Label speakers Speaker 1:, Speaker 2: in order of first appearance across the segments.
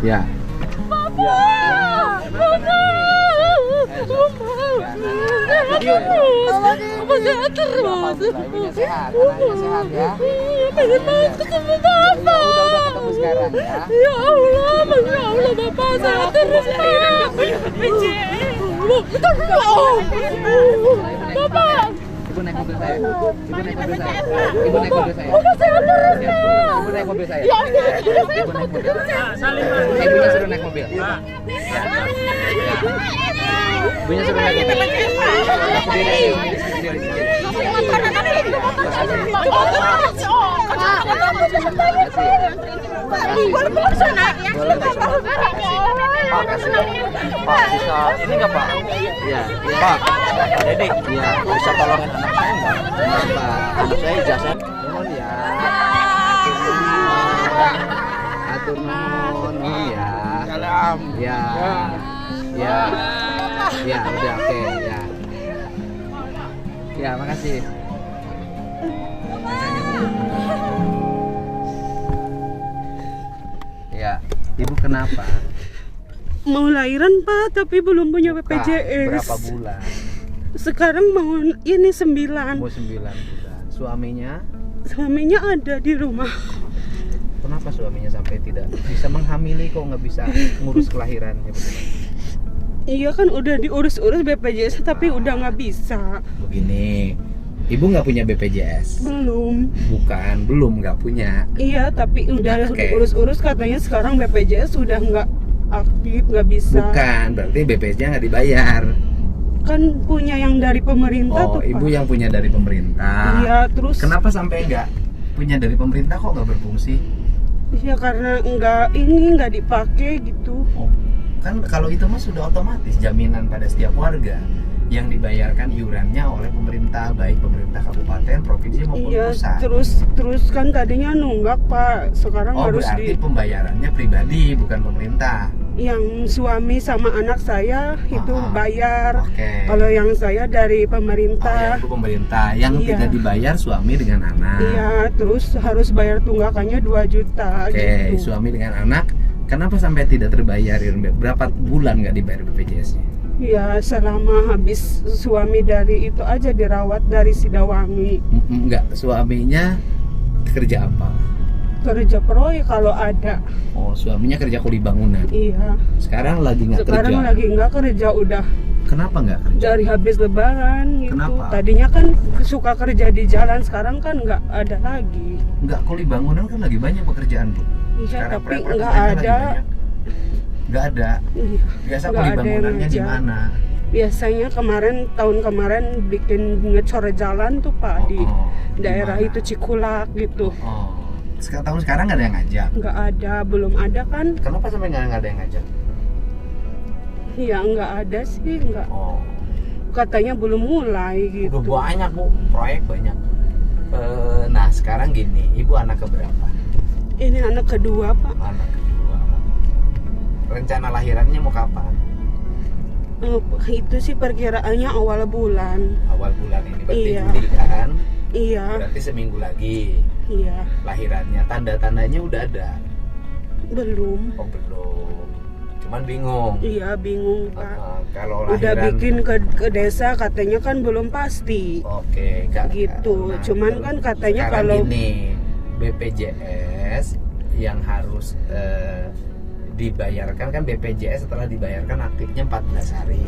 Speaker 1: Ya.
Speaker 2: Papa sehat terus.
Speaker 1: Ibunya sehat, anaknya sehat ya.
Speaker 2: Pengen banget ketemu Papa.
Speaker 1: Udah ketemu sekarang ya.
Speaker 2: Ya Allah, Masya Allah, Bapak sehat terus. Betul. Bapak.
Speaker 1: Ibu naik mobil saya. Ibu naik mobil saya. Ibu naik mobil saya.
Speaker 2: Bapak sehat terus.
Speaker 1: Ibu naik mobil saya.
Speaker 2: Ya,
Speaker 1: Ibu naik mobil. Ibunya suruh naik mobil. Ibunya suruh naik mobil. Pak, bisa ini nggak Pak? Iya. Pak, Dede. Iya. Bisa tolongin anak saya nggak? Kenapa? Anak saya ijazah. Mohon ya. Atur nuhun ya. Salam. Ya. Ya. Ya, udah oke ya. Ya, makasih. Ya, Ibu kenapa?
Speaker 2: mau lahiran Pak, tapi belum punya BPJS.
Speaker 1: Berapa bulan?
Speaker 2: Sekarang mau ini 9.
Speaker 1: Mau 9 bulan. Suaminya?
Speaker 2: Suaminya ada di rumah.
Speaker 1: Kenapa suaminya sampai tidak bisa menghamili kok nggak bisa ngurus kelahirannya?
Speaker 2: Iya kan udah diurus-urus BPJS tapi udah nggak bisa.
Speaker 1: Begini, Ibu nggak punya BPJS?
Speaker 2: Belum.
Speaker 1: Bukan, belum nggak punya.
Speaker 2: Iya tapi udah
Speaker 1: Oke.
Speaker 2: diurus-urus, katanya sekarang BPJS sudah nggak aktif, nggak bisa.
Speaker 1: Bukan, berarti BPJS-nya nggak dibayar.
Speaker 2: Kan punya yang dari pemerintah
Speaker 1: Oh,
Speaker 2: tuh
Speaker 1: Ibu
Speaker 2: Pak.
Speaker 1: yang punya dari pemerintah.
Speaker 2: Iya terus.
Speaker 1: Kenapa sampai nggak punya dari pemerintah kok nggak berfungsi?
Speaker 2: Iya karena nggak dipakai gitu.
Speaker 1: Oh, kan kalau itu mah sudah otomatis jaminan pada setiap warga yang dibayarkan iurannya oleh pemerintah, baik pemerintah kabupaten, provinsi maupun
Speaker 2: Iya
Speaker 1: pusat.
Speaker 2: terus kan tadinya nunggak Pak, sekarang
Speaker 1: Oh,
Speaker 2: harus
Speaker 1: berarti pembayarannya pribadi bukan pemerintah.
Speaker 2: yang suami sama anak saya itu bayar.
Speaker 1: Oke.
Speaker 2: Kalau yang saya dari
Speaker 1: Oh, yang
Speaker 2: pemerintah.
Speaker 1: itu pemerintah, yang
Speaker 2: Iya.
Speaker 1: tidak dibayar suami dengan anak.
Speaker 2: Iya, terus harus bayar tunggakannya 2 juta
Speaker 1: Oke,
Speaker 2: gitu.
Speaker 1: suami dengan anak. Kenapa sampai tidak terbayar? Berapa bulan nggak dibayar BPJS-nya?
Speaker 2: Ya selama habis suami dari itu aja dirawat dari Sidawangi.
Speaker 1: Enggak, suaminya kerja apa?
Speaker 2: Kerja proyek kalau ada.
Speaker 1: Oh, suaminya kerja kuli bangunan.
Speaker 2: Iya.
Speaker 1: Sekarang lagi nggak
Speaker 2: Sekarang
Speaker 1: kerja.
Speaker 2: lagi nggak kerja, udah
Speaker 1: Kenapa nggak kerja?
Speaker 2: dari habis lebaran gitu.
Speaker 1: Kenapa?
Speaker 2: Tadinya kan suka kerja di jalan, sekarang kan nggak ada lagi.
Speaker 1: Nggak, kuli bangunan kan lagi banyak pekerjaan, Bu.
Speaker 2: Iya,
Speaker 1: Sekarang
Speaker 2: tapi
Speaker 1: perekonomiannya
Speaker 2: nggak
Speaker 1: lagi
Speaker 2: ada.
Speaker 1: banyak. Nggak ada.
Speaker 2: Iya.
Speaker 1: Biasa
Speaker 2: Nggak
Speaker 1: kuli
Speaker 2: ada yang
Speaker 1: bangunannya di
Speaker 2: ngejar.
Speaker 1: mana?
Speaker 2: Biasanya tahun kemarin bikin ngecor jalan tuh Pak di daerah
Speaker 1: Di mana?
Speaker 2: itu Cikulak gitu.
Speaker 1: Oh. Tahun sekarang nggak ada yang ngajak.
Speaker 2: Nggak ada, belum ada kan?
Speaker 1: Kenapa sampai nggak ada yang ngajak?
Speaker 2: Iya nggak ada sih, nggak.
Speaker 1: Oh.
Speaker 2: Katanya belum mulai gitu.
Speaker 1: Udah banyak, Bu, proyek banyak. Nah sekarang gini, Ibu anak keberapa?
Speaker 2: Ini anak kedua Pak.
Speaker 1: Anak kedua. Rencana lahirannya mau kapan?
Speaker 2: Itu sih perkiraannya awal bulan.
Speaker 1: Awal bulan ini, berarti
Speaker 2: Iya.
Speaker 1: Juli kan?
Speaker 2: Iya,
Speaker 1: Berarti seminggu lagi
Speaker 2: iya.
Speaker 1: lahirannya. Tanda-tandanya udah ada?
Speaker 2: Belum.
Speaker 1: Oh belum. Cuman bingung.
Speaker 2: Iya bingung Pak.
Speaker 1: Kalau
Speaker 2: Udah
Speaker 1: lahiran
Speaker 2: bikin ke desa katanya kan belum pasti.
Speaker 1: Oke, Kak.
Speaker 2: Gitu. Cuman kan katanya
Speaker 1: sekarang
Speaker 2: kalau-
Speaker 1: gini, BPJS yang harus dibayarkan kan BPJS setelah dibayarkan aktifnya 14 hari,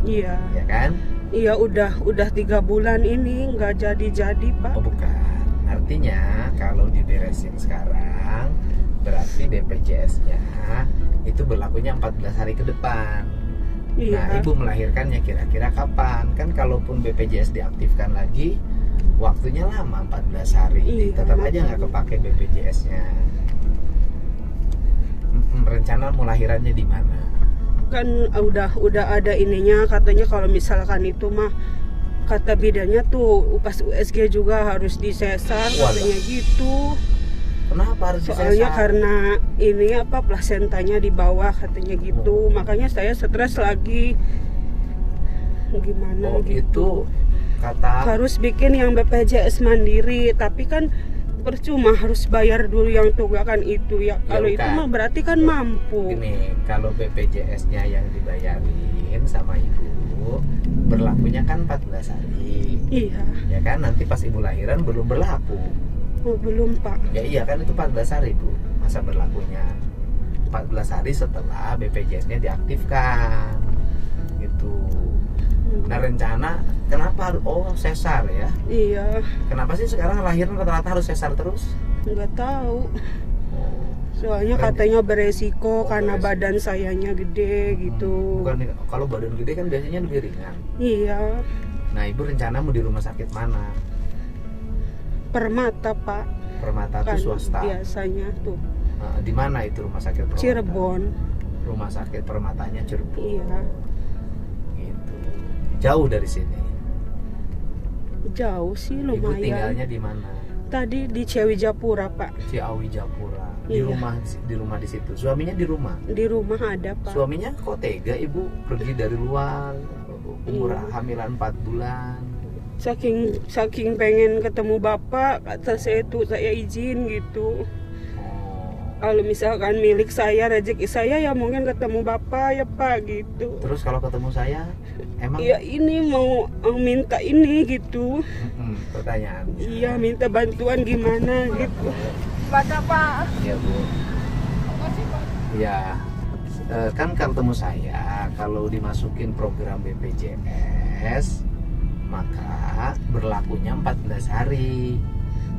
Speaker 2: Iya.
Speaker 1: ya kan?
Speaker 2: Iya udah 3 bulan ini nggak jadi Pak.
Speaker 1: Oh bukan. Artinya kalau diberesin sekarang berarti BPJS-nya itu berlakunya 14 hari ke depan. Nah,
Speaker 2: Iya.
Speaker 1: Ibu melahirkannya kira-kira kapan? Kan kalaupun BPJS diaktifkan lagi, waktunya lama 14 hari.
Speaker 2: Iya,
Speaker 1: Tetap aja nggak kepake BPJS-nya. Rencana mau lahirannya di mana?
Speaker 2: Kan udah ada ininya, katanya kalau misalkan itu mah kata bidannya tuh pas USG juga harus disesar katanya gitu.
Speaker 1: Kenapa harus
Speaker 2: Soalnya
Speaker 1: disesar?
Speaker 2: karena ini apa plasentanya di bawah katanya gitu. Makanya saya stres lagi. Gimana
Speaker 1: Oh,
Speaker 2: gitu.
Speaker 1: itu kata
Speaker 2: Harus bikin yang BPJS mandiri, tapi kan percuma harus bayar dulu yang tunggakan itu ya. Kalau itu
Speaker 3: kan.
Speaker 2: mah berarti kan mampu.
Speaker 3: Gini, kalau BPJS-nya yang dibayarin sama ibu berlakunya kan 14 hari.
Speaker 2: Iya.
Speaker 3: Ya kan, nanti pas ibu lahiran belum berlaku.
Speaker 2: Oh, belum Pak.
Speaker 3: Ya iya kan, itu 14 hari Bu masa berlakunya. 14 hari setelah BPJS-nya diaktifkan. Gitu. Nah, rencana kenapa sesar ya?
Speaker 2: Iya,
Speaker 3: Kenapa sih sekarang lahiran rata-rata harus sesar terus?
Speaker 2: nggak tahu.
Speaker 3: Oh.
Speaker 2: Soalnya katanya beresiko karena badan sayanya gede gitu.
Speaker 3: Bukan, kalau badan gede kan biasanya lebih ringan.
Speaker 2: Iya,
Speaker 3: Nah, ibu rencana mau di rumah sakit mana?
Speaker 2: Permata Pak.
Speaker 3: Permata
Speaker 2: Kan
Speaker 3: itu swasta.
Speaker 2: biasanya tuh
Speaker 3: Di mana itu rumah sakit Permata?
Speaker 2: Cirebon.
Speaker 3: Rumah sakit Permatanya Cirebon.
Speaker 2: Iya,
Speaker 3: Gitu. Jauh dari sini.
Speaker 2: jauh sih
Speaker 3: Ibu
Speaker 2: lumayan.
Speaker 3: tinggalnya di mana?
Speaker 2: Tadi di Ciawijapura Pak.
Speaker 3: Ciawi Japura. Di
Speaker 2: Iya.
Speaker 3: rumah di situ. Suaminya di rumah.
Speaker 2: Di rumah ada Pak.
Speaker 3: Suaminya kok tega ibu pergi dari luar umur
Speaker 2: Iya.
Speaker 3: hamilan 4 bulan.
Speaker 2: Saking pengen ketemu bapak, kata saya tuh saya izin gitu.
Speaker 3: Oh.
Speaker 2: Kalau misalkan milik saya, rezeki saya ya mungkin ketemu bapak ya Pak gitu.
Speaker 3: Terus kalau ketemu saya emang
Speaker 2: Iya ini mau minta ini gitu.
Speaker 3: Pertanyaannya.
Speaker 2: Iya minta bantuan gimana gitu. Baca Pak.
Speaker 3: Iya Bu. Ya, kan kalau ketemu saya, kalau dimasukin program BPJS, maka berlakunya 14 hari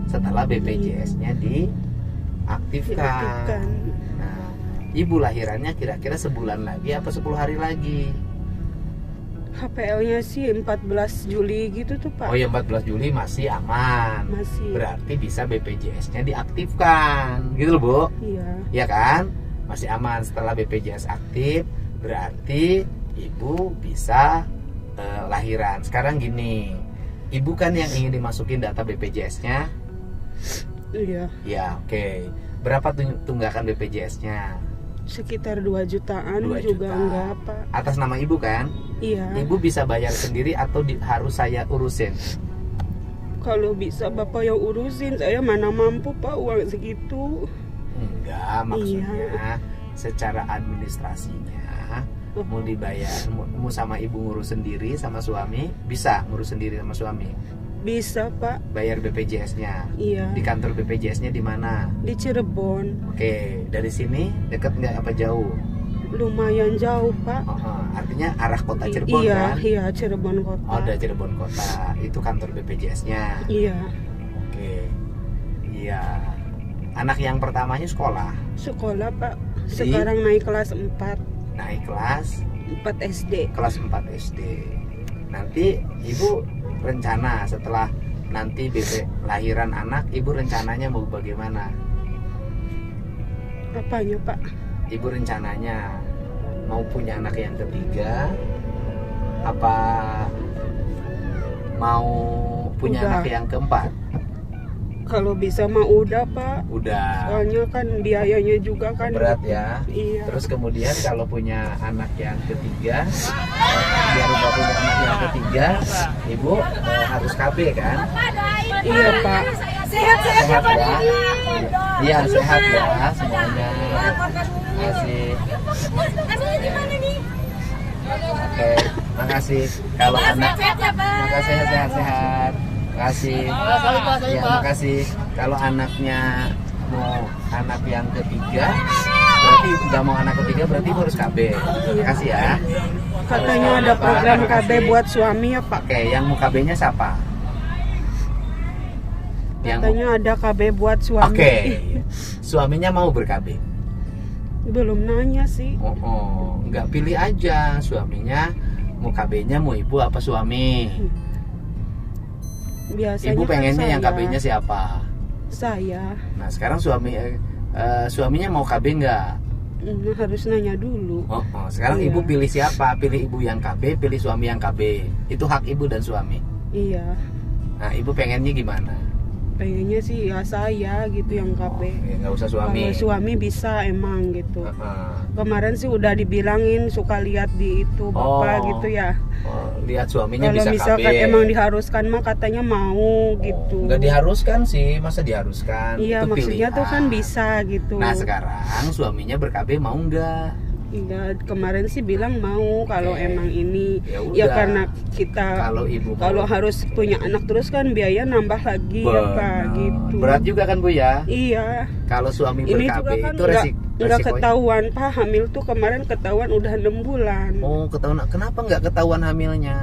Speaker 3: setelah BPJS-nya diaktifkan.
Speaker 2: Diaktifkan.
Speaker 3: Nah, ibu lahirannya kira-kira sebulan lagi apa 10 hari lagi?
Speaker 2: HPL-nya sih 14 Juli gitu tuh Pak.
Speaker 3: Oh ya, 14 Juli masih aman.
Speaker 2: Masih.
Speaker 3: Berarti bisa BPJS-nya diaktifkan, gitu loh Bu.
Speaker 2: Iya.
Speaker 3: Ya kan? Masih aman. Setelah BPJS aktif, berarti ibu bisa lahiran. Sekarang gini, ibu kan yang ingin dimasukin data BPJS-nya?
Speaker 2: Iya.
Speaker 3: Ya, oke. Berapa tunggakan BPJS-nya?
Speaker 2: Sekitar 2 jutaan
Speaker 3: 2
Speaker 2: juga
Speaker 3: juta.
Speaker 2: enggak Pak.
Speaker 3: Atas nama ibu kan?
Speaker 2: Iya.
Speaker 3: Ibu bisa bayar sendiri atau harus saya urusin?
Speaker 2: Kalau bisa bapak yang urusin, saya mana mampu Pak uang segitu.
Speaker 3: Enggak, maksudnya secara administrasinya mau dibayar, mau sama ibu ngurus sendiri sama suami, bisa ngurus sendiri sama suami.
Speaker 2: Bisa Pak.
Speaker 3: Bayar BPJS-nya.
Speaker 2: Iya.
Speaker 3: Di kantor BPJS-nya di mana?
Speaker 2: Di Cirebon.
Speaker 3: Oke, dari sini deket nggak apa jauh?
Speaker 2: Lumayan jauh Pak.
Speaker 3: Artinya arah kota Cirebon
Speaker 2: Iya,
Speaker 3: kan?
Speaker 2: iya Cirebon kota.
Speaker 3: Oh, udah Cirebon kota. Itu kantor BPJS-nya.
Speaker 2: Iya.
Speaker 3: Oke. Iya. Anak yang pertamanya sekolah.
Speaker 2: Sekolah Pak. Sekarang naik kelas 4.
Speaker 3: Naik kelas
Speaker 2: 4 SD.
Speaker 3: kelas 4 SD. Nanti ibu rencana setelah nanti lahiran anak, ibu rencananya mau bagaimana?
Speaker 2: Apanya Pak?
Speaker 3: Ibu rencananya mau punya anak yang ketiga, apa mau punya
Speaker 2: Udah.
Speaker 3: anak yang keempat?
Speaker 2: Kalau bisa mah udah Pak.
Speaker 3: Udah.
Speaker 2: Soalnya kan biayanya juga kan
Speaker 3: Berat ya.
Speaker 2: Iya.
Speaker 3: Terus kemudian kalau punya anak yang ketiga, biar Bapak punya anak yang ketiga, ibu harus KB kan?
Speaker 2: Iya Pak.
Speaker 3: Sehat ya. Iya, sehat ya semuanya. Terima kasih. Oke, makasih. Kalau anak, makasih sehat-sehat. Makasih. Ya, makasih. Kalau anaknya mau anak yang ketiga, berarti nggak mau anak ketiga, berarti ibu harus KB. Makasih ya.
Speaker 2: Katanya ada program KB buat suami ya Pak.
Speaker 3: Oke, yang mau KB-nya siapa?
Speaker 2: Katanya ada KB buat suami.
Speaker 3: Oke, suaminya mau ber-KB.
Speaker 2: Belum nanya sih.
Speaker 3: Nggak pilih aja suaminya mau KB-nya mau ibu apa suami.
Speaker 2: Biasanya
Speaker 3: Ibu pengennya
Speaker 2: kan
Speaker 3: yang
Speaker 2: saya.
Speaker 3: KB-nya siapa?
Speaker 2: Saya.
Speaker 3: Nah sekarang suaminya mau KB nggak?
Speaker 2: Harus nanya dulu.
Speaker 3: Sekarang
Speaker 2: Iya.
Speaker 3: ibu pilih siapa? Pilih ibu yang KB, pilih suami yang KB. Itu hak ibu dan suami.
Speaker 2: Iya.
Speaker 3: Nah ibu pengennya gimana?
Speaker 2: pengennya sih ya saya gitu yang KB.
Speaker 3: Ya, nggak usah suami.
Speaker 2: Kalau suami bisa emang gitu.
Speaker 3: Heeh.
Speaker 2: Kemarin sih udah dibilangin suka lihat di itu bapak gitu ya.
Speaker 3: Oh, lihat suaminya
Speaker 2: Kalau
Speaker 3: bisa
Speaker 2: misalkan
Speaker 3: KB.
Speaker 2: emang diharuskan mah katanya mau gitu.
Speaker 3: Nggak diharuskan sih, masa diharuskan?
Speaker 2: Iya,
Speaker 3: Itu
Speaker 2: maksudnya tuh kan
Speaker 3: pilihan.
Speaker 2: bisa gitu.
Speaker 3: Nah sekarang suaminya ber-KB mau nggak?
Speaker 2: Iya, kemarin sih bilang mau kalau
Speaker 3: Oke.
Speaker 2: emang ini
Speaker 3: Ya
Speaker 2: ya
Speaker 3: udah.
Speaker 2: karena kita
Speaker 3: Kalau ibu mau.
Speaker 2: kalau harus punya anak terus kan biaya nambah lagi ya Pak
Speaker 3: Benar.
Speaker 2: gitu.
Speaker 3: Berat juga kan Bu ya?
Speaker 2: Iya.
Speaker 3: Kalau suami
Speaker 2: Ini
Speaker 3: ber-KB
Speaker 2: juga kan
Speaker 3: itu
Speaker 2: nggak
Speaker 3: resikonya.
Speaker 2: ketahuan Pak, hamil tuh kemarin ketahuan udah 6 bulan.
Speaker 3: Oh ketahuan, kenapa nggak ketahuan hamilnya?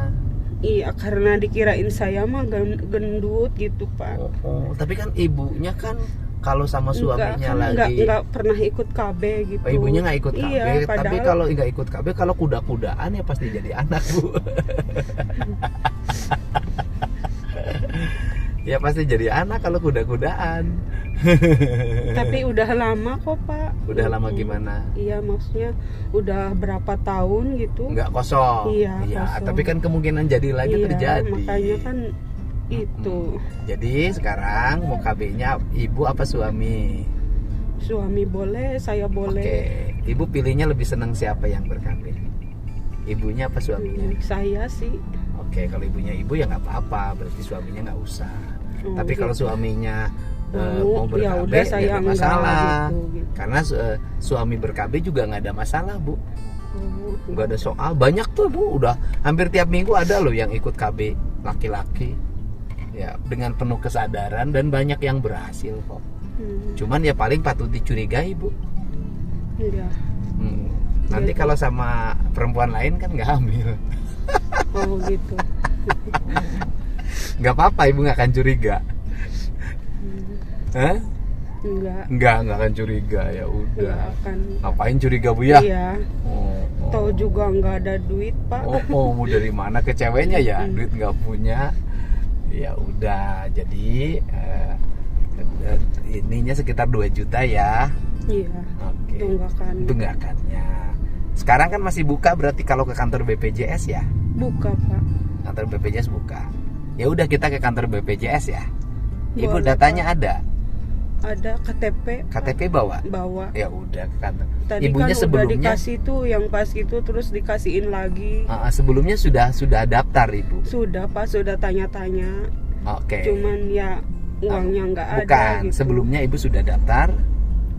Speaker 2: Iya, karena dikirain saya mah gendut gitu Pak.
Speaker 3: Oh, tapi kan ibunya kan kalau sama suaminya lagi.
Speaker 2: Enggak pernah ikut KB gitu.
Speaker 3: Oh, ibunya nggak ikut KB,
Speaker 2: Iya,
Speaker 3: tapi
Speaker 2: padahal
Speaker 3: kalau nggak ikut KB, kalau kuda-kudaan ya pasti jadi anak Bu. Ya pasti jadi anak kalau kuda-kudaan.
Speaker 2: tapi udah lama kok Pak.
Speaker 3: Udah lama gimana?
Speaker 2: Iya, maksudnya udah berapa tahun gitu.
Speaker 3: Nggak kosong.
Speaker 2: Iya, kosong.
Speaker 3: Tapi kan kemungkinan jadi lagi
Speaker 2: Iya,
Speaker 3: terjadi.
Speaker 2: makanya kan itu
Speaker 3: Jadi sekarang mau KB-nya ibu apa suami?
Speaker 2: suami boleh, saya boleh.
Speaker 3: Oke, ibu pilihnya lebih senang siapa yang ber-KB? Ibunya apa suaminya?
Speaker 2: Saya sih.
Speaker 3: Oke, kalau ibunya ibu ya nggak apa-apa, berarti suaminya nggak usah.
Speaker 2: Oh,
Speaker 3: Tapi kalau
Speaker 2: gitu.
Speaker 3: suaminya
Speaker 2: Mau,
Speaker 3: mau ber-KB
Speaker 2: ya udah saya
Speaker 3: nggak ada
Speaker 2: enggak,
Speaker 3: masalah.
Speaker 2: gitu.
Speaker 3: Karena suami ber-KB juga nggak ada masalah Bu,
Speaker 2: Oh,
Speaker 3: nggak ada soal. Banyak tuh Bu, udah hampir tiap minggu ada loh yang ikut KB laki-laki. Ya dengan penuh kesadaran dan banyak yang berhasil kok. Cuman ya paling patut dicurigai Bu.
Speaker 2: Iya.
Speaker 3: Nanti
Speaker 2: Gitu.
Speaker 3: kalau sama perempuan lain kan nggak hamil.
Speaker 2: Oh gitu.
Speaker 3: Nggak apa-apa, ibu nggak akan curiga. Hah?
Speaker 2: Enggak
Speaker 3: Nggak akan curiga, ya udah.
Speaker 2: enggak akan.
Speaker 3: Ngapain curiga Bu ya?
Speaker 2: Iya.
Speaker 3: Oh,
Speaker 2: Tahu juga nggak ada duit Pak.
Speaker 3: mau dari mana ke ceweknya ya? Duit nggak punya. Ya udah, jadi ininya sekitar 2 juta ya.
Speaker 2: Iya.
Speaker 3: Oke. Tunggakannya. Sekarang kan masih buka, berarti kalau ke kantor BPJS ya?
Speaker 2: Buka Pak.
Speaker 3: Kantor BPJS buka. Ya udah kita ke kantor BPJS ya. Ibu
Speaker 2: Boleh,
Speaker 3: datanya
Speaker 2: Pak.
Speaker 3: ada.
Speaker 2: Ada KTP.
Speaker 3: KTP bawa.
Speaker 2: Bawa.
Speaker 3: Ya udah ke kantor.
Speaker 2: Tadi
Speaker 3: Ibunya
Speaker 2: kan udah
Speaker 3: sebelumnya
Speaker 2: dikasih tuh yang pas itu terus dikasihin lagi.
Speaker 3: sebelumnya sudah daftar Ibu.
Speaker 2: Sudah Pak, sudah tanya-tanya.
Speaker 3: Oke.
Speaker 2: Cuman ya uangnya nggak ada.
Speaker 3: Bukan,
Speaker 2: Gitu.
Speaker 3: sebelumnya Ibu sudah daftar.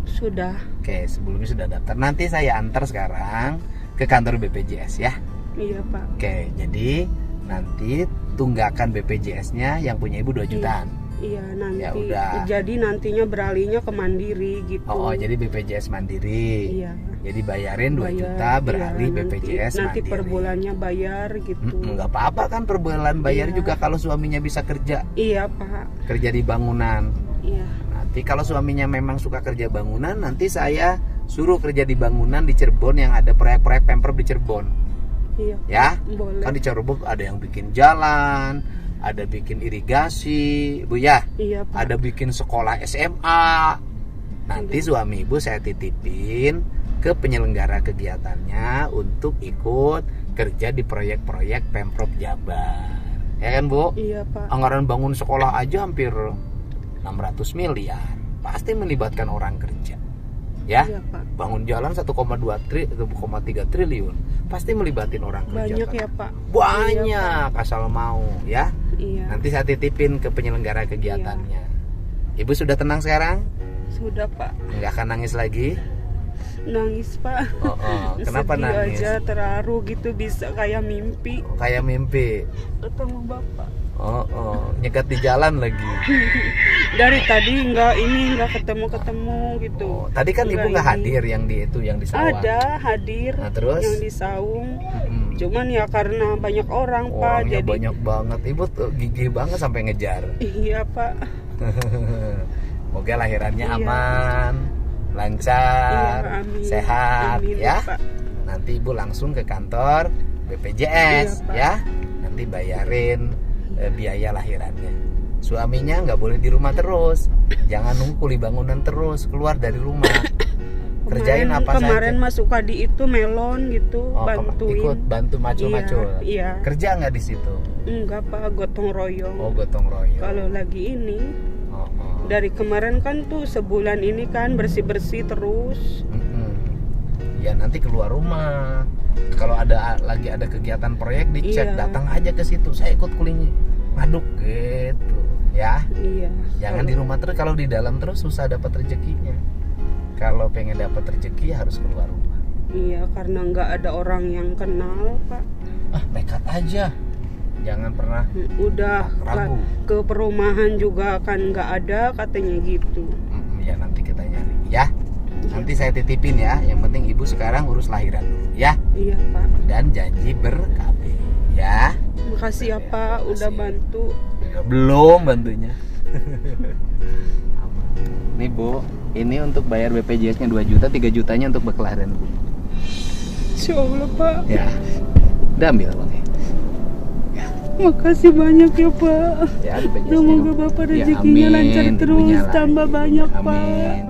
Speaker 2: Sudah.
Speaker 3: Oke, sebelumnya sudah daftar. Nanti saya antar sekarang ke kantor BPJS ya.
Speaker 2: Iya Pak.
Speaker 3: Oke, jadi nanti tunggakan BPJS-nya yang punya Ibu 2 jutaan.
Speaker 2: Iya nanti.
Speaker 3: Ya udah.
Speaker 2: Jadi nantinya beralihnya ke Mandiri gitu.
Speaker 3: Oh, jadi BPJS Mandiri.
Speaker 2: Iya.
Speaker 3: Jadi bayarin 2
Speaker 2: Bayar,
Speaker 3: juta beralih
Speaker 2: iya,
Speaker 3: BPJS
Speaker 2: nanti
Speaker 3: Mandiri.
Speaker 2: per bulannya bayar gitu.
Speaker 3: Nggak apa-apa kan per bulan bayar
Speaker 2: Iya.
Speaker 3: juga kalau suaminya bisa kerja
Speaker 2: Iya Pak.
Speaker 3: kerja di bangunan.
Speaker 2: Iya.
Speaker 3: Nanti kalau suaminya memang suka kerja bangunan, nanti saya suruh kerja di bangunan di Cirebon yang ada proyek-proyek Pemprov di Cirebon.
Speaker 2: Iya.
Speaker 3: Ya,
Speaker 2: Boleh.
Speaker 3: kan di Cirebon ada yang bikin jalan, ada bikin irigasi, Bu ya.
Speaker 2: Iya Pak.
Speaker 3: Ada bikin sekolah SMA. Nanti suami Ibu saya titipin ke penyelenggara kegiatannya untuk ikut kerja di proyek-proyek Pemprov Jabar. Ya kan Bu?
Speaker 2: Iya Pak.
Speaker 3: Anggaran bangun sekolah aja hampir 600 miliar. Pasti melibatkan orang kerja. Ya?
Speaker 2: Iya Pak.
Speaker 3: Bangun jalan 1,3 triliun. Pasti melibatin orang kerja.
Speaker 2: Banyak
Speaker 3: kan?
Speaker 2: ya Pak.
Speaker 3: Banyak, asal mau ya.
Speaker 2: Iya.
Speaker 3: Nanti saya titipin ke penyelenggara kegiatannya. Ibu sudah tenang sekarang?
Speaker 2: Sudah Pak.
Speaker 3: Nggak akan nangis lagi?
Speaker 2: Nangis Pak.
Speaker 3: Kenapa
Speaker 2: Sedih
Speaker 3: nangis?
Speaker 2: aja, terharu gitu, bisa kayak mimpi
Speaker 3: Kayak mimpi.
Speaker 2: ketemu Bapak.
Speaker 3: Nyegat di jalan lagi.
Speaker 2: Dari tadi nggak ketemu gitu.
Speaker 3: Tadi kan Ibu nggak
Speaker 2: ini.
Speaker 3: hadir yang di sawah.
Speaker 2: Ada hadir.
Speaker 3: Nah, terus?
Speaker 2: Yang di saung.
Speaker 3: Mm-mm.
Speaker 2: Cuman ya karena banyak orang Pak,
Speaker 3: Orangnya
Speaker 2: jadi
Speaker 3: banyak banget. Ibu tuh gigih banget sampai ngejar.
Speaker 2: iya Pak.
Speaker 3: Semoga lahirannya
Speaker 2: Iya.
Speaker 3: aman, lancar,
Speaker 2: Iya, amin.
Speaker 3: sehat
Speaker 2: Amin,
Speaker 3: ya.
Speaker 2: Pak.
Speaker 3: Nanti Ibu langsung ke kantor BPJS
Speaker 2: Iya, Pak.
Speaker 3: ya. Nanti bayarin biaya lahirannya. Suaminya nggak boleh di rumah terus. Jangan nunggu kuli bangunan terus, keluar dari rumah. Kerjain apa
Speaker 2: kemarin
Speaker 3: saja.
Speaker 2: Mas suka di itu melon gitu, bantuin.
Speaker 3: Ikut bantu macul-macul.
Speaker 2: Iya.
Speaker 3: Kerja nggak di situ?
Speaker 2: Enggak Pak, gotong royong.
Speaker 3: Oh, gotong royong.
Speaker 2: Kalau lagi ini, Dari kemarin kan tuh sebulan ini kan bersih-bersih terus.
Speaker 3: Ya nanti keluar rumah. Kalau lagi ada kegiatan proyek dicek,
Speaker 2: Iya.
Speaker 3: datang aja ke situ. Saya ikut kulinya ngaduk gitu, ya.
Speaker 2: Iya.
Speaker 3: Jangan di rumah terus. Kalau di dalam terus susah dapat rezekinya. Kalau pengen dapat rezeki harus keluar rumah.
Speaker 2: Iya, karena nggak ada orang yang kenal, Pak.
Speaker 3: Nekat aja. Jangan pernah
Speaker 2: Udah
Speaker 3: ragu.
Speaker 2: ke perumahan juga kan nggak ada katanya gitu.
Speaker 3: Ya nanti kita nyari, ya. Nanti saya titipin ya. Yang penting ibu sekarang urus lahiran dulu, ya.
Speaker 2: Iya, Pak.
Speaker 3: Dan janji ber-KB, ya.
Speaker 2: Makasih ya, Pak, udah bantu.
Speaker 3: Belum bantunya. Nih Bu, ini untuk bayar BPJS-nya 2 juta, 3 jutanya untuk bekelahiran Bu.
Speaker 2: Insya Allah, Pak.
Speaker 3: Ya. Udah ambil uangnya.
Speaker 2: Makasih banyak ya, Pak.
Speaker 3: Ya, BPJS-nya.
Speaker 2: Semoga Bapak
Speaker 3: Ya,
Speaker 2: rezekinya
Speaker 3: amin.
Speaker 2: lancar terus,
Speaker 3: Ibunya lah.
Speaker 2: tambah banyak, Pak.
Speaker 3: Amin.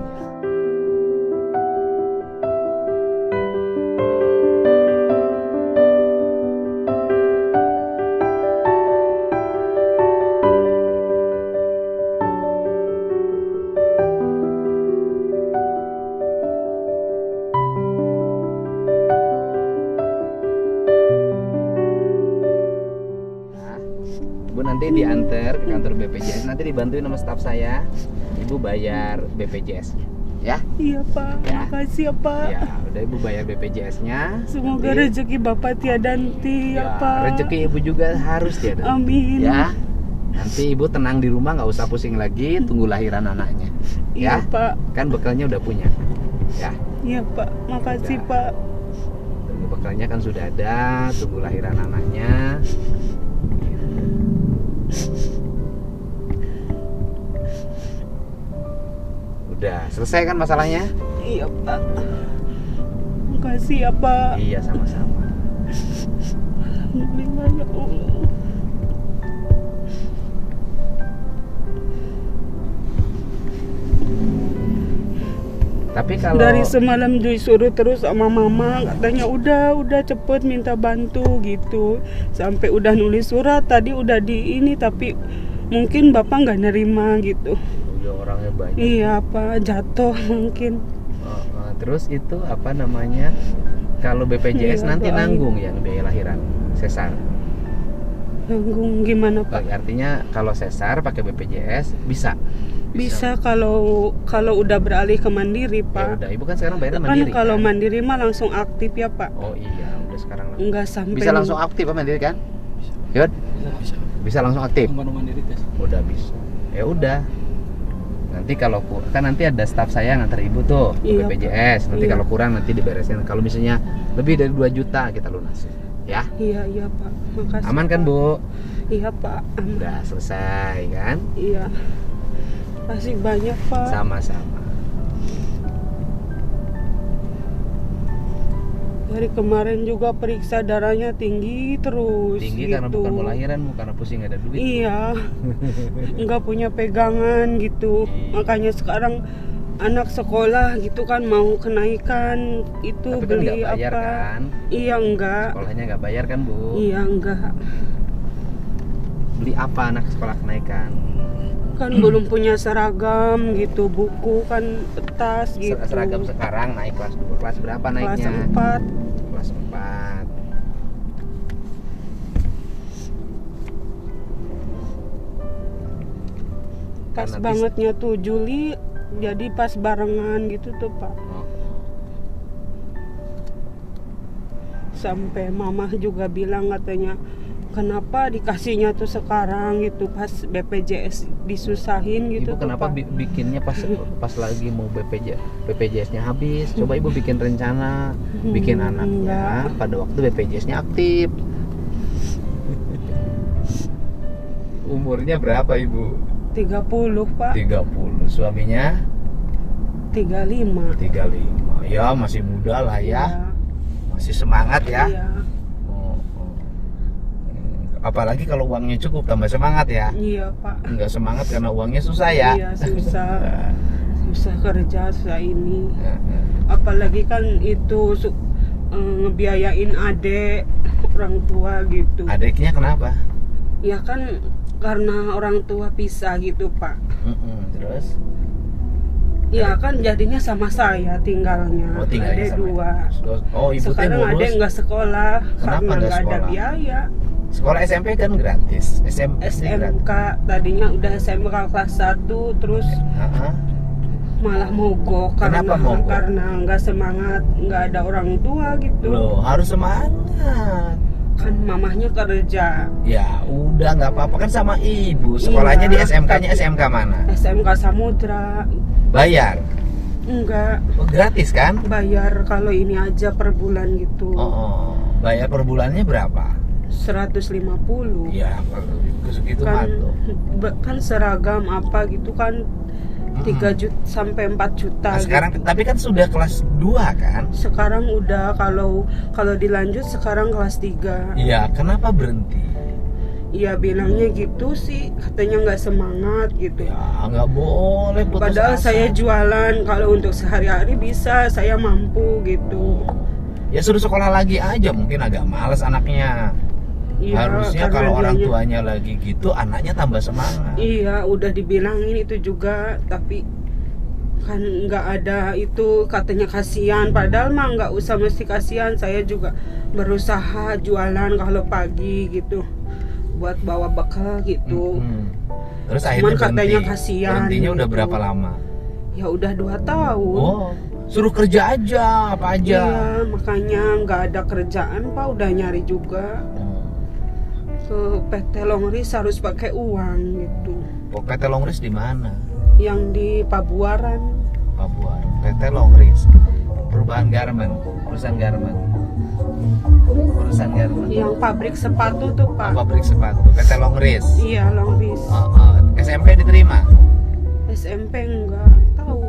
Speaker 3: Ibu nanti diantar ke kantor BPJS, nanti dibantuin sama staf saya. Ibu bayar BPJS-nya, ya?
Speaker 2: Iya, Pak.
Speaker 3: Ya.
Speaker 2: Makasih ya, Pak.
Speaker 3: Ya, udah Ibu bayar BPJS-nya.
Speaker 2: Semoga
Speaker 3: Nanti-
Speaker 2: rezeki Bapak tiada henti ya, Pak.
Speaker 3: rezeki Ibu juga harus tiada.
Speaker 2: Amin.
Speaker 3: Ya. Nanti Ibu tenang di rumah, nggak usah pusing lagi, tunggu lahiran anaknya.
Speaker 2: Iya,
Speaker 3: Ya.
Speaker 2: Pak.
Speaker 3: Kan bekalnya udah punya. Ya.
Speaker 2: Iya, Pak. Makasih,
Speaker 3: Ya.
Speaker 2: Pak.
Speaker 3: Tunggu bekalnya kan sudah ada, tunggu lahiran anaknya. Udah, selesai kan masalahnya?
Speaker 2: Iya, Pak. Makasih ya, Pak.
Speaker 3: Iya, sama-sama.
Speaker 2: Alhamdulillah ya Allah.
Speaker 3: Tapi kalau
Speaker 2: Dari semalam disuruh terus sama mama, katanya udah cepet minta bantu gitu. Sampai udah nulis surat tadi udah di ini, tapi mungkin Bapak nggak nerima gitu.
Speaker 3: ya orangnya banyak.
Speaker 2: Iya, Pak, jatuh mungkin.
Speaker 3: Terus itu apa namanya? Kalau BPJS
Speaker 2: Iya,
Speaker 3: nanti
Speaker 2: doain.
Speaker 3: nanggung yang biaya lahiran sesar.
Speaker 2: Nanggung gimana, Pak?
Speaker 3: Artinya kalau sesar pakai BPJS bisa.
Speaker 2: Bisa kalau udah beralih ke mandiri,
Speaker 3: Ya
Speaker 2: Pak.
Speaker 3: udah, Ibu kan sekarang bayarnya
Speaker 2: Kan
Speaker 3: mandiri.
Speaker 2: kalau
Speaker 3: kan?
Speaker 2: mandiri mah langsung aktif ya, Pak.
Speaker 3: Oh iya, udah sekarang langsung.
Speaker 2: Enggak sampai
Speaker 3: Bisa langsung aktif apa mandiri kan? Yud? Bisa langsung aktif.
Speaker 1: mandiri tes.
Speaker 3: Udah bisa. Ya udah. Nanti kalau kan nanti ada staf saya nganter Ibu tuh ke
Speaker 2: Iya,
Speaker 3: BPJS. Nanti
Speaker 2: Iya.
Speaker 3: kalau kurang nanti diberesin. Kalau misalnya lebih dari 2 juta kita lunasin. Ya.
Speaker 2: Iya, Pak. Makasih.
Speaker 3: Aman kan,
Speaker 2: Pak.
Speaker 3: Bu?
Speaker 2: Iya, Pak. Aman.
Speaker 3: Udah selesai kan?
Speaker 2: Iya. Masih banyak, Pak.
Speaker 3: Sama-sama.
Speaker 2: Dari kemarin juga periksa darahnya tinggi terus.
Speaker 3: Tinggi
Speaker 2: gitu.
Speaker 3: karena bukan mau lahiran, karena pusing nggak ada duit.
Speaker 2: Iya. Nggak punya pegangan gitu.
Speaker 3: Iya.
Speaker 2: Makanya sekarang anak sekolah gitu kan mau kenaikan itu
Speaker 3: Tapi kan
Speaker 2: beli
Speaker 3: nggak bayar
Speaker 2: apa?
Speaker 3: kan?
Speaker 2: Iya, enggak.
Speaker 3: Sekolahnya nggak bayar kan, Bu?
Speaker 2: Iya, enggak.
Speaker 3: Beli apa anak sekolah kenaikan?
Speaker 2: Kan belum punya seragam gitu, buku kan, tas gitu.
Speaker 3: Seragam sekarang naik kelas 2. Kelas berapa
Speaker 2: Kelas
Speaker 3: naiknya?
Speaker 2: 4.
Speaker 3: Kelas 4.
Speaker 2: Pas
Speaker 3: Kan nanti-
Speaker 2: bangetnya tuh Juli, jadi pas barengan gitu tuh, Pak.
Speaker 3: Oh.
Speaker 2: Sampai mama juga bilang katanya, kenapa dikasihnya tuh sekarang gitu, pas BPJS disusahin gitu.
Speaker 3: Ibu
Speaker 2: tuh,
Speaker 3: kenapa
Speaker 2: Pak.
Speaker 3: bikinnya pas lagi mau BPJS-nya habis? Coba Ibu bikin rencana, bikin anaknya
Speaker 2: enggak.
Speaker 3: pada waktu BPJS-nya aktif. Umurnya berapa Ibu?
Speaker 2: 30, Pak.
Speaker 3: 30. Suaminya
Speaker 2: 35.
Speaker 3: 35. Ya masih muda lah ya. Masih semangat ya.
Speaker 2: Iya.
Speaker 3: Oh. Apalagi kalau uangnya cukup tambah semangat ya.
Speaker 2: Iya, Pak.
Speaker 3: Enggak semangat karena uangnya susah ya.
Speaker 2: Iya, susah. Susah kerja, susah ini.
Speaker 3: Ya.
Speaker 2: Apalagi kan itu ngebiayain adek orang tua gitu.
Speaker 3: Adiknya kenapa?
Speaker 2: Ya kan karena orang tua pisah gitu Pak.
Speaker 3: Terus?
Speaker 2: Ya kan jadinya sama saya tinggalnya.
Speaker 3: Oh, tinggalnya
Speaker 2: Ada
Speaker 3: sama.
Speaker 2: 2.
Speaker 3: Oh, ibu teh
Speaker 2: Sekarang
Speaker 3: ngurus.
Speaker 2: adek nggak sekolah
Speaker 3: Kenapa
Speaker 2: karena
Speaker 3: nggak
Speaker 2: nggak ada
Speaker 3: sekolah?
Speaker 2: biaya.
Speaker 3: Sekolah SMP kan gratis. SMP gratis.
Speaker 2: SMK tadinya udah SMK kelas 1 terus
Speaker 3: Heeh.
Speaker 2: malah mogok
Speaker 3: Kenapa mogok?
Speaker 2: karena nggak semangat, nggak ada orang tua gitu.
Speaker 3: Loh, harus semangat.
Speaker 2: Kan mamahnya kerja.
Speaker 3: Ya udah nggak apa-apa kan sama ibu. Sekolahnya di
Speaker 2: Iya,
Speaker 3: SMK-nya
Speaker 2: tapi-
Speaker 3: SMK mana?
Speaker 2: SMK Samudra.
Speaker 3: Bayar.
Speaker 2: Enggak,
Speaker 3: Oh, gratis kan?
Speaker 2: bayar kalau ini aja per bulan gitu.
Speaker 3: Oh, bayar per bulannya berapa?
Speaker 2: 150.
Speaker 3: Ya, segitu mah
Speaker 2: Kan
Speaker 3: tuh.
Speaker 2: kan seragam apa gitu kan 3
Speaker 3: Mm-mm.
Speaker 2: juta sampai 4 juta
Speaker 3: Nah, sekarang
Speaker 2: gitu.
Speaker 3: tapi kan sudah kelas 2 kan?
Speaker 2: Sekarang udah kalau dilanjut sekarang kelas 3.
Speaker 3: Iya, kenapa berhenti?
Speaker 2: Ya bilangnya gitu sih, katanya nggak semangat gitu.
Speaker 3: Ya, nggak boleh putus
Speaker 2: Padahal
Speaker 3: asa.
Speaker 2: saya jualan, kalau untuk sehari-hari bisa, saya mampu gitu.
Speaker 3: Ya suruh sekolah lagi aja, mungkin agak males anaknya.
Speaker 2: Iya,
Speaker 3: Harusnya
Speaker 2: karena
Speaker 3: kalau orang
Speaker 2: dianya-
Speaker 3: tuanya lagi gitu, anaknya tambah semangat.
Speaker 2: Iya, udah dibilangin itu juga, tapi kan nggak ada itu, katanya kasihan. Padahal mah nggak usah mesti kasihan, saya juga berusaha jualan kalau pagi gitu, buat bawa bekal gitu.
Speaker 3: Terus
Speaker 2: Cuman
Speaker 3: akhirnya
Speaker 2: katanya
Speaker 3: berhenti.
Speaker 2: kasihan
Speaker 3: Berhentinya udah
Speaker 2: gitu.
Speaker 3: berapa lama?
Speaker 2: Ya udah 2 tahun.
Speaker 3: Oh, suruh kerja aja, apa aja.
Speaker 2: Iya, makanya nggak ada kerjaan Pak, udah nyari juga. Ke PT Longris harus pakai uang gitu.
Speaker 3: Oh, PT Longris di mana?
Speaker 2: Yang di Pabuaran.
Speaker 3: Papua. PT Longris. Perubahan garment, perusahaan garment. Perusahaan garment.
Speaker 2: Yang pabrik sepatu tuh Pak.
Speaker 3: Pabrik sepatu. PT Longris.
Speaker 2: Iya, Longris.
Speaker 3: SMP diterima.
Speaker 2: SMP enggak tahu.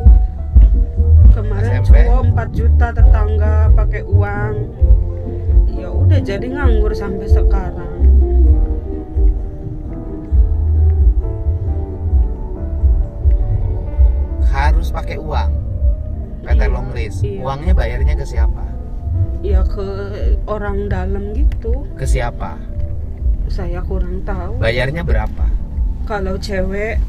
Speaker 2: Kemarin
Speaker 3: SMP?
Speaker 2: cowok 4 juta tetangga pakai uang. Ya udah jadi nganggur sampai sekarang.
Speaker 3: Harus pakai uang. PT
Speaker 2: Iya,
Speaker 3: Longris.
Speaker 2: iya.
Speaker 3: Uangnya bayarnya ke siapa?
Speaker 2: Ya ke orang dalam gitu.
Speaker 3: Ke siapa?
Speaker 2: Saya kurang tahu.
Speaker 3: Bayarnya berapa?
Speaker 2: Kalau cewek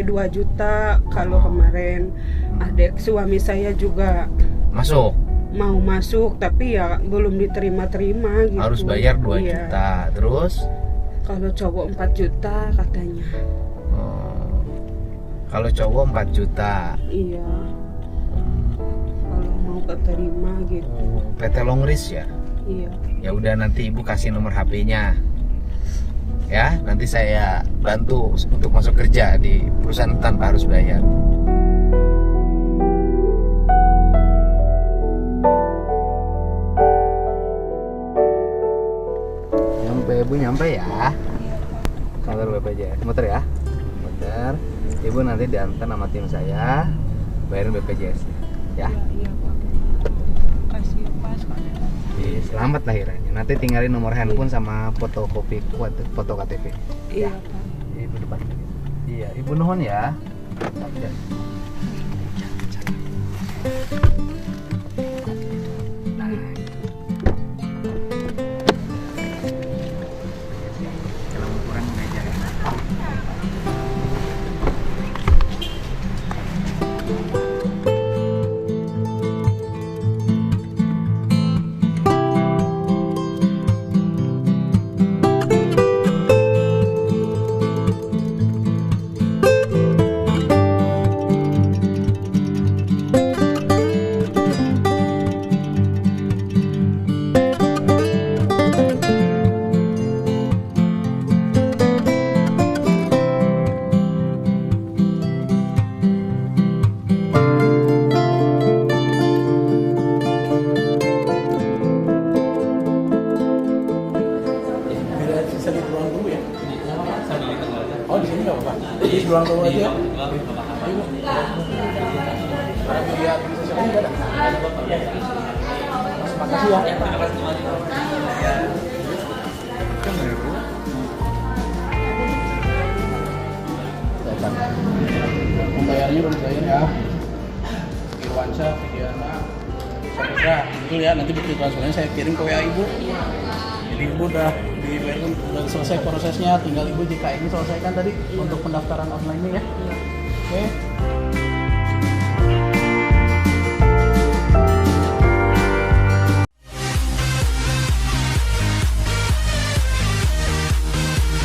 Speaker 2: 2 juta. Kalau kemarin adik suami saya juga
Speaker 3: Masuk.
Speaker 2: mau masuk tapi ya belum diterima-terima gitu.
Speaker 3: Harus bayar 2
Speaker 2: Iya.
Speaker 3: juta. Terus
Speaker 2: Kalau cowok 4 juta katanya.
Speaker 3: oh, kalau cowok 4 juta.
Speaker 2: Iya. Kalau mau keterima gitu.
Speaker 3: PT Longris ya.
Speaker 2: Iya.
Speaker 3: Ya udah nanti ibu kasih nomor HP-nya. Ya, nanti saya bantu untuk masuk kerja di perusahaan tanpa harus bayar. Nyampe ibu, nyampe ya. Kantor BPJS. Muter ya. Muter. Ibu nanti diantar sama tim saya bayarin BPJS ya.
Speaker 2: Iya, Pak. Kasih pas Pak.
Speaker 3: Selamat lahirannya. Nanti tinggalin nomor handphone sama fotokopi foto KTP.
Speaker 2: Iya, Pak.
Speaker 3: Ibu depan. Iya, ibu nuhun ya. Kalau kurang meja ya.
Speaker 4: Bila bisa di ruang dulu ya? Oh di sini nggak apa-apa. Di ruang dulu aja. Ayo. Lihat di sosial media ada. Makasih ya. Pembayarannya belum dibayar ya. Irwansyah, Fidiana, Saputra, betul ya. Nanti bukti transfernya saya kirim ke WA ibu. Jadi ibu udah di Jadi itu udah selesai prosesnya, tinggal ibu jika ini selesaikan tadi untuk pendaftaran online-nya ya. Oke.